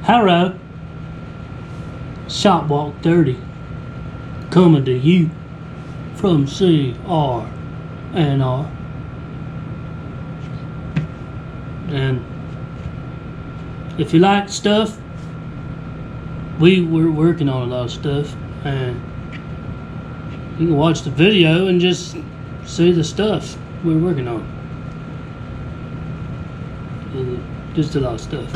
Hello. Shop Walk 30. Coming to you from CRNR. And if you like stuff, we're working on a lot of stuff, and you can watch the video and just see the stuff we're working on. Just a lot of stuff.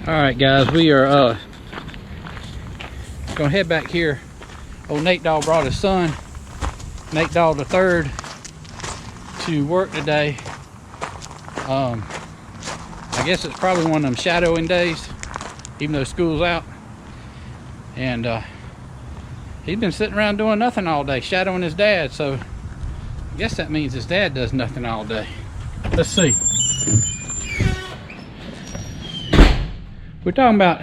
Alright guys, we are gonna head back here. Old Nate Dawg brought his son, Nate Dawg the third, to work today. I guess it's probably one of them shadowing days, even though school's out. And he's been sitting around doing nothing all day, shadowing his dad, so I guess that means his dad does nothing all day. Let's see. We're talking about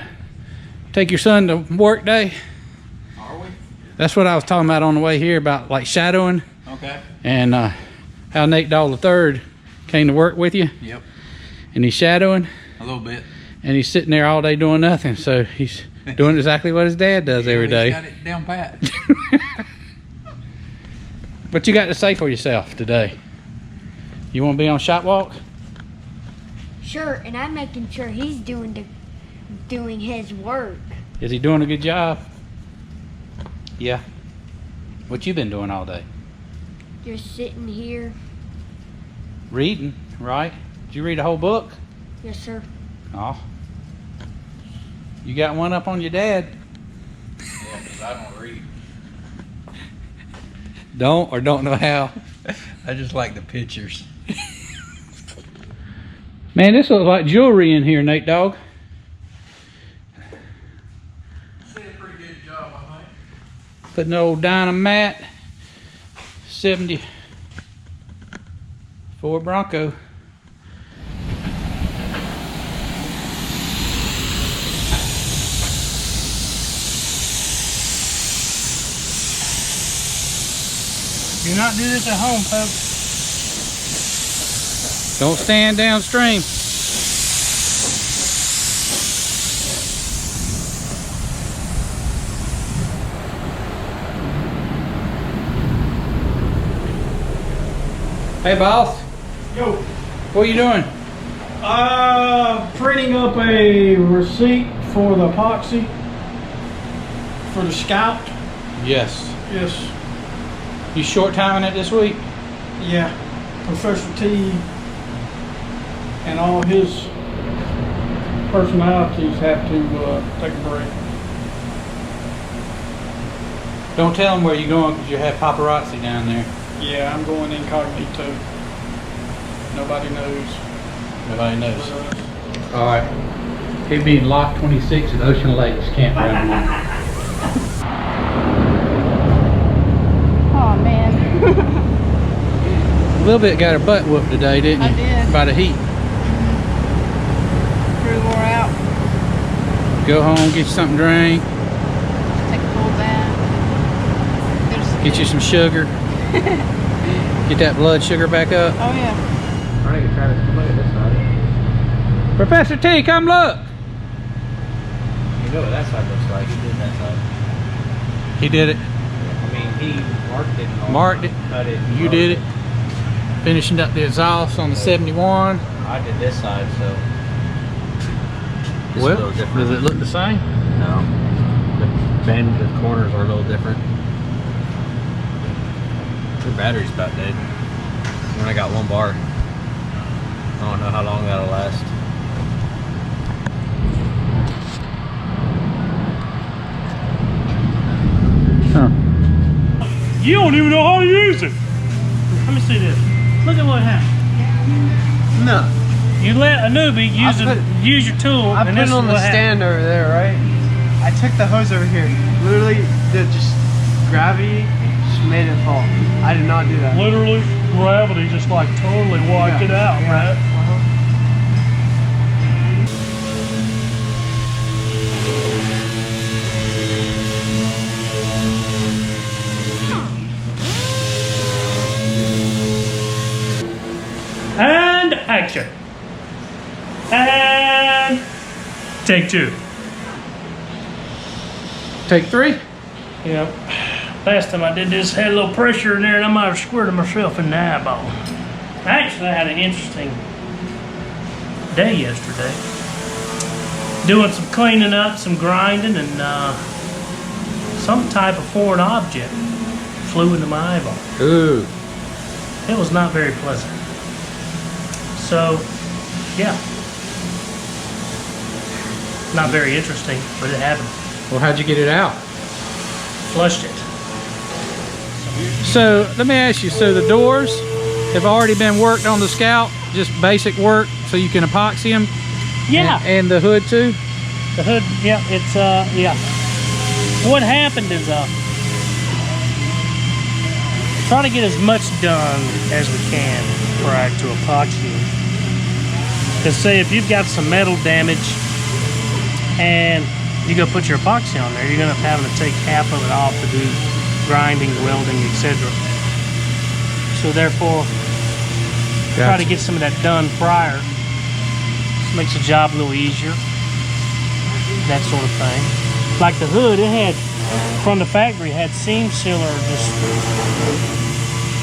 take your son to work day. Are we? That's what I was talking about on the way here, about like shadowing. Okay. And how Nate Dawg the third came to work with you. Yep. And he's shadowing. A little bit. And he's sitting there all day doing nothing. So he's doing exactly what his dad does every day. He's got it down pat. What you got to say for yourself today? You want to be on Shop Walk? Sure, and I'm making sure he's doing his work. Is he doing a good job? Yeah. What you been doing all day? Just sitting here. Reading, right? Did you read a whole book? Yes, sir. Oh. You got one up on your dad. Yeah, because I don't read. Don't or don't know how? I just like the pictures. Man, this looks like jewelry in here, Nate Dawg. Did a pretty good job, I think. Putting the old Dynamat 74 Bronco. Do not do this at home, folks. Don't stand downstream. Hey, boss. Yo. What are you doing? Printing up a receipt for the epoxy for the Scout. Yes. Yes. You short timing it this week? Yeah. Professor T and all his personalities have to take a break. Don't tell them where you're going because you have paparazzi down there. Yeah, I'm going incognito. Nobody knows. Nobody knows. but us. All right. He'd be in Lock 26 at Ocean Lakes campground. Oh man. A little bit got her butt whooped today, didn't you? I did. By the heat. Pretty wore out. Go home, get you something to drink, Take a full bath. get you some sugar. Get that blood sugar back up. Oh yeah. I think Travis, come look at this side. Professor T, come look. You know what that side looks like. He did that side. He did it. I mean, he marked it. And all, Marked it. Cut it. You did it. Finishing up the exhaust on the 71. I did this side, so. It's a Well, little different. does it look the same? No. The corners are a little different. Your battery's about dead. When I got one bar. I don't know how long that'll last. Huh. You don't even know how to use it. Let me see this. Look at what happened. No. You let a newbie use your tool, I and put this it is on what the happened. stand over there, right? I took the hose over here. Literally, the just gravity made it fall. I did not do that. Literally, gravity just like totally wiped it out, right? And action. And take 2. Take 3. Yep. Last time I did this, had a little pressure in there, and I might have squirted myself in the eyeball. Actually, I had an interesting day yesterday. Doing some cleaning up, some grinding, and some type of foreign object flew into my eyeball. Ooh. It was not very pleasant. So, yeah. Not very interesting, but it happened. Well, how'd you get it out? Flushed it. So let me ask you, so the doors have already been worked on the Scout, just basic work, so you can epoxy them? Yeah. And the hood too? The hood, yeah, it's, yeah. What happened is, try to get as much done as we can prior to epoxying. Because say if you've got some metal damage and you go put your epoxy on there, you're gonna have having to take half of it off to do grinding, welding, etc. So therefore, try to get some of that done prior. This makes the job a little easier. That sort of thing. Like the hood, it had, from the factory, had seam sealer just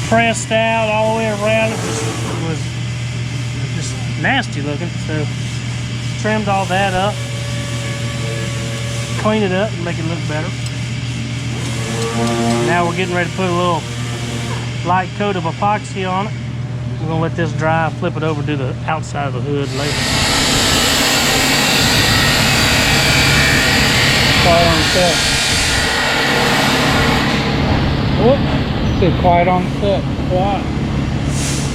pressed out all the way around. It was just nasty looking. So trimmed all that up, clean it up and make it look better. Now we're getting ready to put a little light coat of epoxy on it. We're gonna let this dry, flip it over, do the outside of the hood later. Quiet on set. Whoop. Too quiet on set. Quiet.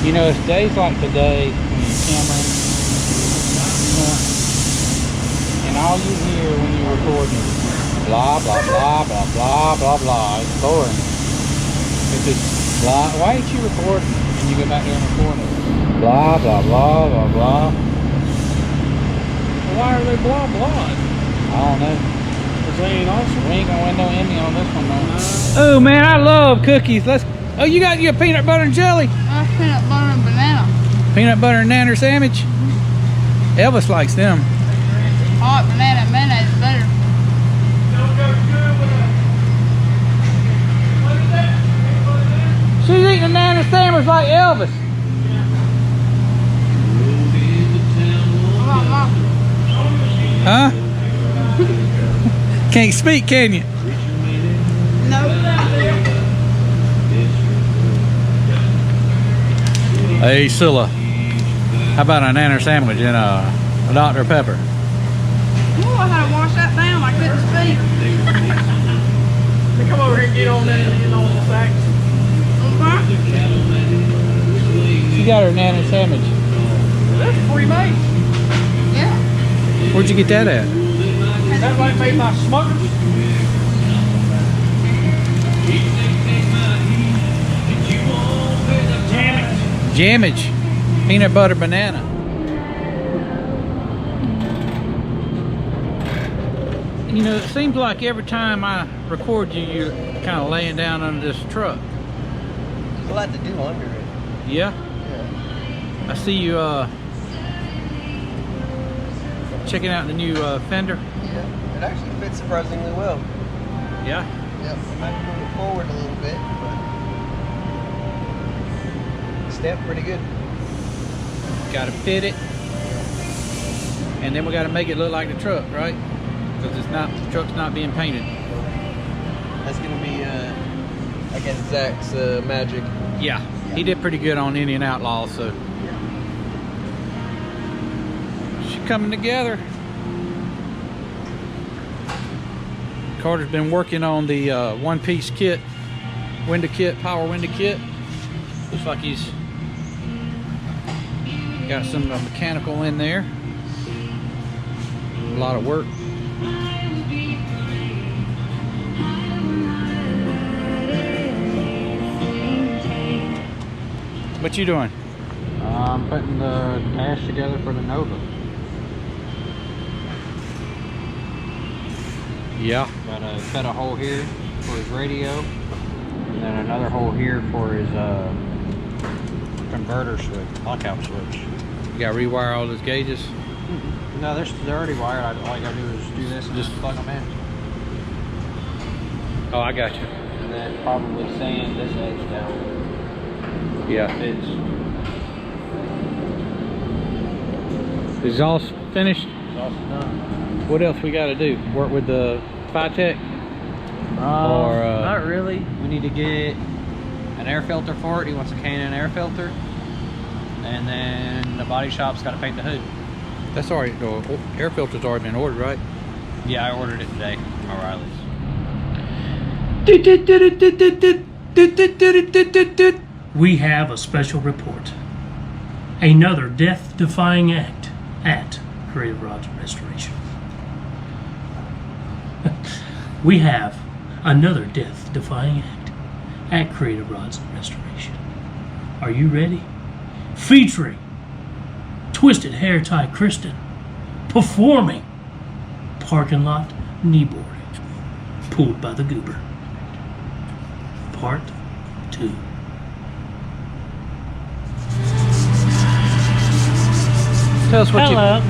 You know, it's days like today when you're cammering, and all you hear when you're recording is blah, blah, blah, blah, blah, blah, blah. It's boring. It's just blah. Why ain't you recording? And you go back there and record it. Blah, blah, blah, blah, blah. Why are they blah blah? I don't know. Because they ain't awesome. We ain't gonna win no Emmy on this one, though. Oh man, I love cookies. Oh, you got your peanut butter and jelly. Peanut butter and banana. Peanut butter and nanner sandwich. Elvis likes them. Hot banana and mayonnaise is better. She's eating a nanner sandwich like Elvis. Huh? Can't speak, can you? No. Hey, Scylla. How about a nanner sandwich and a Dr. Pepper? Ooh, I had to wash that down. I couldn't speak. Come over here and get on that and get on the sack. She got her nanner sandwich. That's pre-made. Yeah. Where'd you get that at? That right made by Smuckers. Jammage. Peanut butter banana. You know, it seems like every time I record you, you're kind of laying down under this truck. There's a lot to do under it. Yeah? Yeah. I see you checking out the new fender. Yeah. It actually fits surprisingly well. Yeah? Yep. I might move it forward a little bit, but stamped pretty good. Got to fit it. And then we got to make it look like the truck, right? Because it's not, the truck's not being painted. That's gonna be, I guess, Zach's magic. Yeah, he did pretty good on Indian Outlaw, so. She's coming together. Carter's been working on the one-piece kit, window kit, power window kit. Looks like he's got some mechanical in there. A lot of work. What you doing? I'm putting the dash together for the Nova. Yeah. Got to cut a hole here for his radio, and then another hole here for his converter switch, lockout switch. You got to rewire all those gauges? No, they're already wired. All I got to do is do this and just plug them in. Oh, I got you. And then probably sand this edge down. Yeah. Is all finished? It's all done. What else we got to do? Work with the Phytech? Not really. We need to get an air filter for it. He wants a K&N air filter. And then the body shop's got to paint the hood. That's already, the air filter's already been ordered, right? Yeah, I ordered it today from O'Reilly's. We have a special report. Another death-defying act at Creative Rods Restoration. We have another death-defying act at Creative Rods Restoration. Are you ready? Featuring Twisted Hair Tie Kristin performing Parking Lot Kneeboarding, pulled by the goober. Part 2. Tell us what Hello.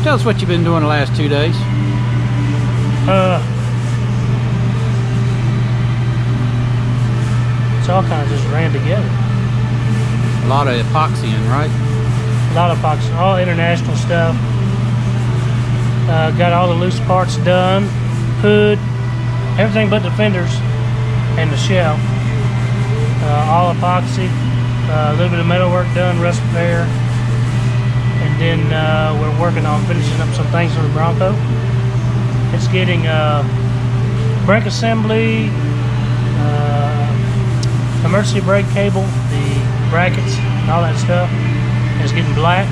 Tell us what you've been doing the last 2 days. It's all kind of just ran together. A lot of epoxying, right? A lot of boxes, all international stuff. Got all the loose parts done, hood, everything but the fenders and the shell. All epoxy, a little bit of metal work done, rust repair, and then we're working on finishing up some things for the Bronco. It's getting brake assembly, emergency brake cable, the brackets, all that stuff. It's getting black,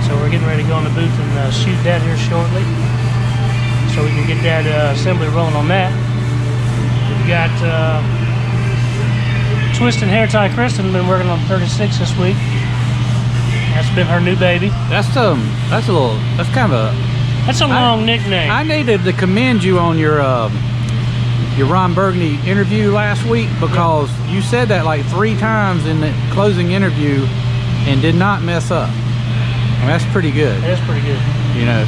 so we're getting ready to go in the booth and shoot that here shortly, so we can get that assembly rolling on that. We've got Twisted Hair Tie Kristin been working on 36 this week. That's been her new baby. That's kind of a. That's a long nickname. I needed to commend you on your Ron Burgundy interview last week, because you said that like 3 times in the closing interview and did not mess up. I mean, that's pretty good. That's pretty good. You know,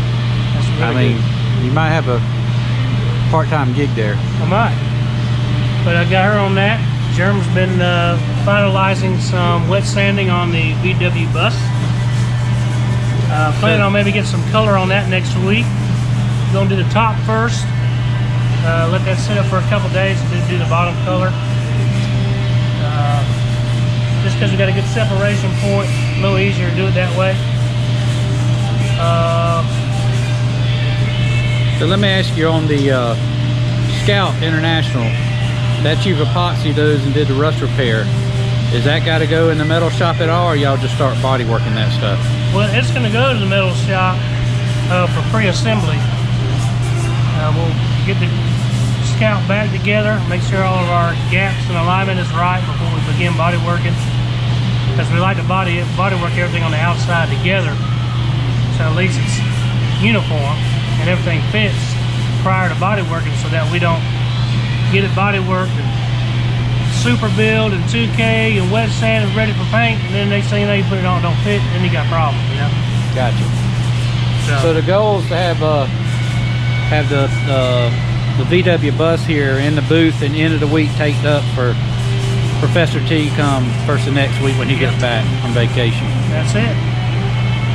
That's really I mean, good. you might have a part-time gig there. I might. But I got her on that. Jerm's been finalizing some wet sanding on the VW bus. Planning on maybe getting some color on that next week. Gonna do the top first. Let that sit up for a couple days and then do the bottom color. Just because we got a good separation point, a little easier to do it that way. So let me ask you on the Scout International, that you've epoxied those and did the rust repair. Is that got to go in the metal shop at all, or y'all just start body working that stuff? Well, it's going to go to the metal shop for pre-assembly. We'll get the Scout back together, make sure all of our gaps and alignment is right before we begin body working. Because we like to body work everything on the outside together, so at least it's uniform and everything fits prior to body working, so that we don't get it body worked and super build and 2K and wet sand and ready for paint, and then next thing you know, you put it on, it don't fit, then you got problems, you know. Gotcha. So the goal is to have the VW bus here in the booth and end of the week taped up for Professor T come first of next week when he gets back from vacation. That's it.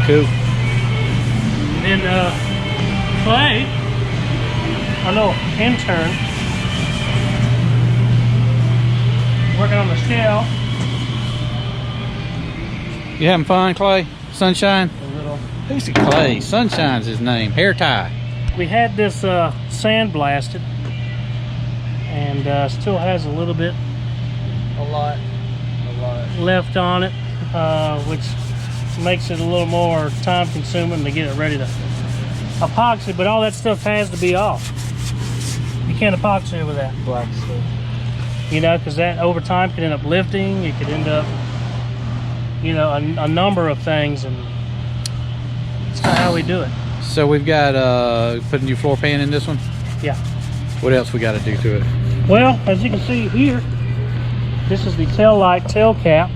Cool. And then Clay, our little intern, working on the shell. You having fun, Clay? Sunshine? A little. Who's Clay? Sunshine's his name. Hair tie. We had this sand blasted, and still has a little bit A lot. left on it, which makes it a little more time consuming to get it ready to epoxy, but all that stuff has to be off. You can't epoxy with that, Black stuff. you know, because that over time could end up lifting. It could end up you know, a number of things, and that's kinda how we do it. So we've got put a new floor pan in this one. Yeah. What else we got to do to it? Well, as you can see here, this is the tail light tail cap.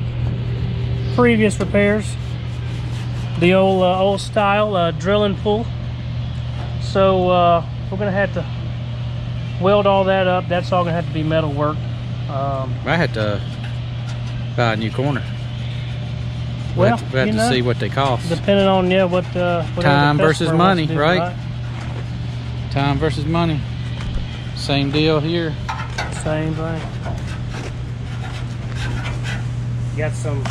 Previous repairs, the old style drill and pull. So we're gonna have to weld all that up. That's all gonna have to be metal work. I had to buy a new corner. Well, we have you to know, see what they cost. depending on what Time versus customer money, wants to do, right? Time versus money. Same deal here. Same thing. Got some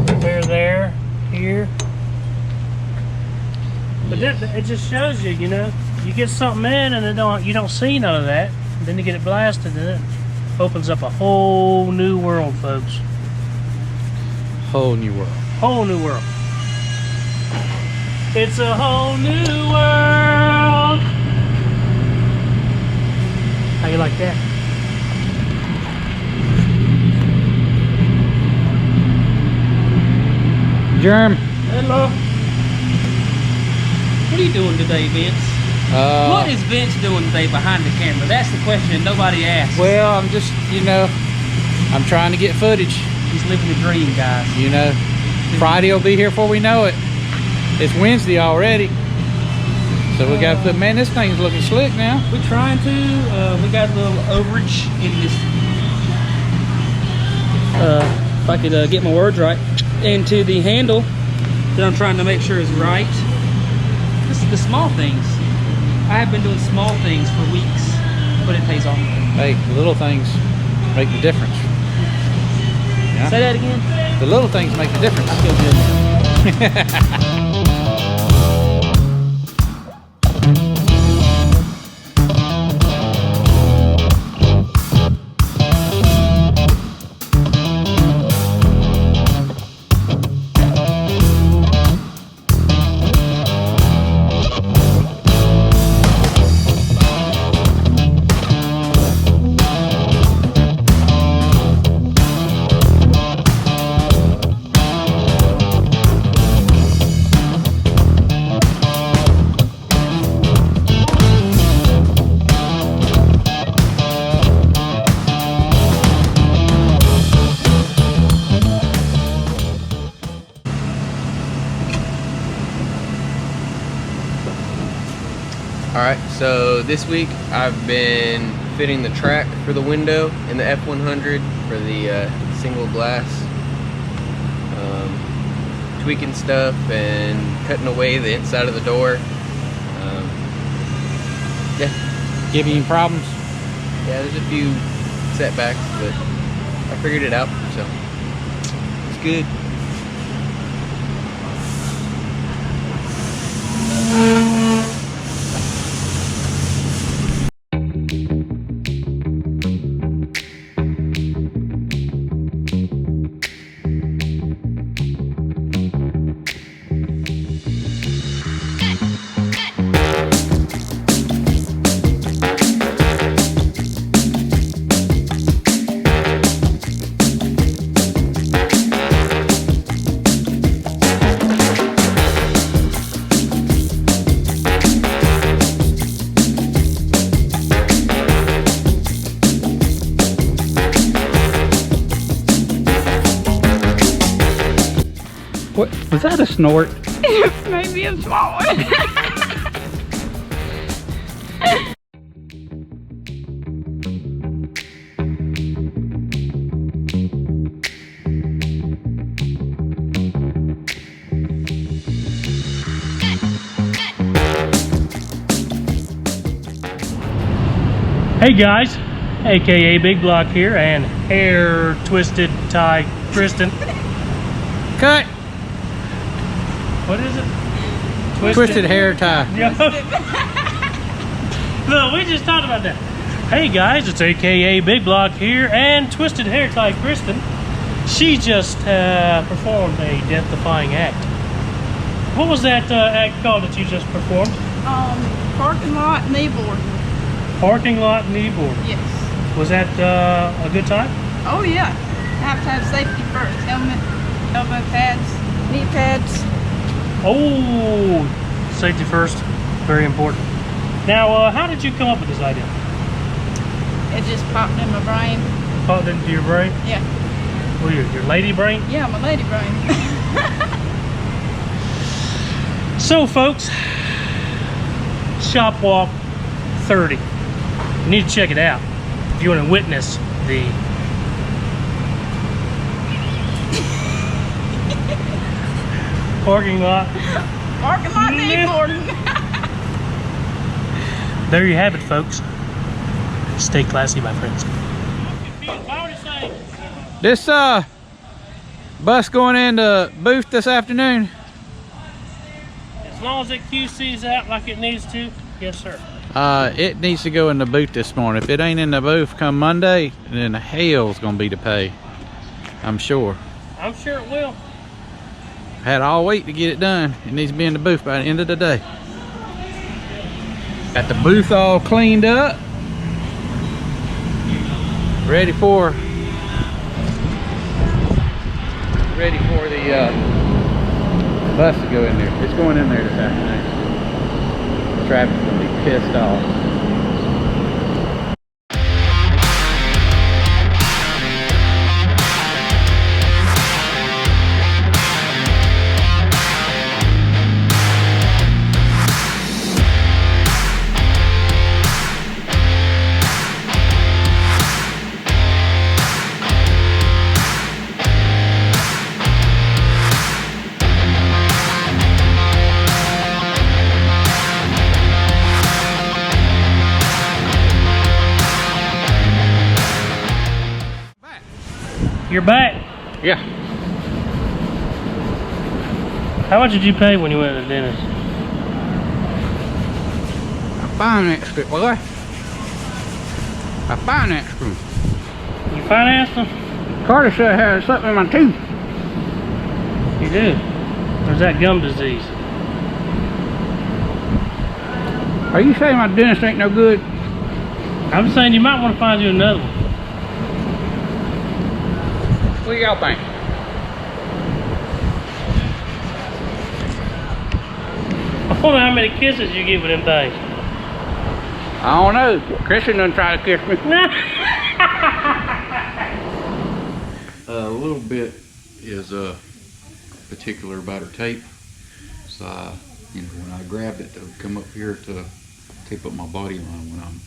repair there, here. But it just shows you, you know, you get something in and you don't see none of that. Then you get it blasted, and it opens up a whole new world, folks. Whole new world. Whole new world. It's a whole new world. How you like that? Germ. Hello. What are you doing today, Vince? What is Vince doing today behind the camera? That's the question nobody asks. Well, I'm just, you know, I'm trying to get footage. He's living the dream, guys. You know, Friday will be here before we know it. It's Wednesday already. So we got to put, man, this thing's looking slick now. We're trying to. We got a little overage in this. If I could get my words right. Into the handle that I'm trying to make sure is right. This is the small things. I have been doing small things for weeks, but it pays off. Hey, the little things make the difference. Yeah. Say that again. The little things make the difference. I feel good. Alright, so this week I've been fitting the track for the window in the F100 for the single glass, tweaking stuff and cutting away the inside of the door. Yeah. Give you any problems? Yeah, there's a few setbacks, but I figured it out, so it's good. What was that? A snort? Maybe a small one. Hey guys, aka Big Block here, and hair twisted tie Kristin. Cut. What is it? Twisted hair tie. Look, we just talked about that. Hey guys, it's aka Big Block here, and twisted hair tie Kristin. She just performed a death-defying act. What was that act called that you just performed? Parking lot kneeboard. Parking lot kneeboard. Yes. Was that a good time? Oh yeah. I have to have safety first. Helmet, elbow pads, knee pads. Oh, safety first, very important. Now, how did you come up with this idea? It just popped in my brain. Popped into your brain? Yeah. Well, your lady brain? Yeah, my lady brain. So, folks, Shop Walk 30. You need to check it out if you want to witness the parking lot. Parking lot skateboarding. There you have it, folks. Stay classy, my friends. This bus going into Booth this afternoon. As long as it QC's out like it needs to, yes, sir. It needs to go in the Booth this morning. If it ain't in the Booth come Monday, then hell's gonna be to pay. I'm sure. I'm sure it will. Had all week to get it done. It needs to be in the Booth by the end of the day. Got the booth all cleaned up. Ready for the bus to go in there. It's going in there this afternoon. Traffic's gonna be pissed off. You're back. Yeah. How much did you pay when you went to the dentist? I financed it, boy. I financed them. You financed them? Carter said I had something in my tooth. You do. There's that gum disease. Are you saying my dentist ain't no good? I'm saying you might want to find you another one. What do y'all think? I wonder how many kisses you give with them things. I don't know. Kristin done try to kiss me. A little bit is particular about her tape. So, when I grabbed it to come up here to tape up my body line when I'm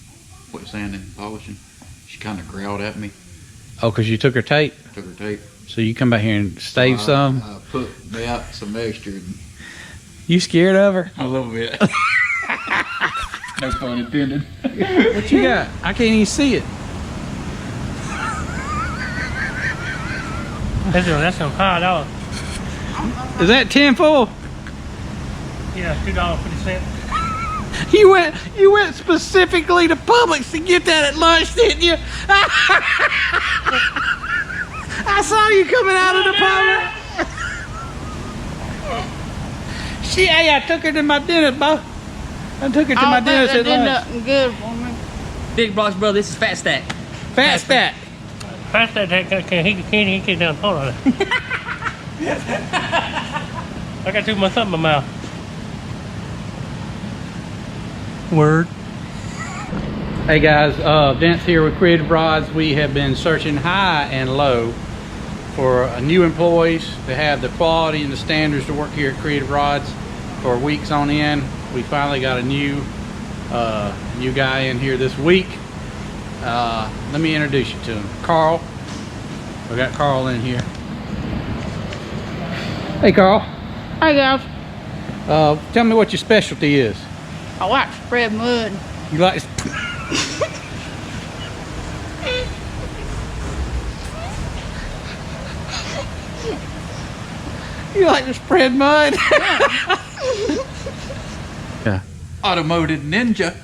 wet sanding and polishing, she kind of growled at me. Oh, because you took her tape? Took her tape. So you come back here and stave some? I put out some extra. You scared of her? A little bit. No pun intended. What you got? I can't even see it. That's some $5. Is that 10 full? Yeah, $2.50. You went specifically to Publix to get that at lunch, didn't you? I saw you coming out of the Publix. Hey, I took her to my dentist, Bo. I took her to my dentist at lunch. Nothing good for me. Big Box brother, this is Fat Stack. Fat Stack. Fat Stack, he can't down. Hold on. I got too much something in my mouth. Word. Hey guys, Vince here with Creative Rods. We have been searching high and low for new employees to have the quality and the standards to work here at Creative Rods for weeks on end. We finally got a new guy in here this week. Let me introduce you to him. Carl. We got Carl in here. Hey Carl. Hey guys, Tell me what your specialty is. I like to spread mud. You like You like to spread mud? Automotive ninja.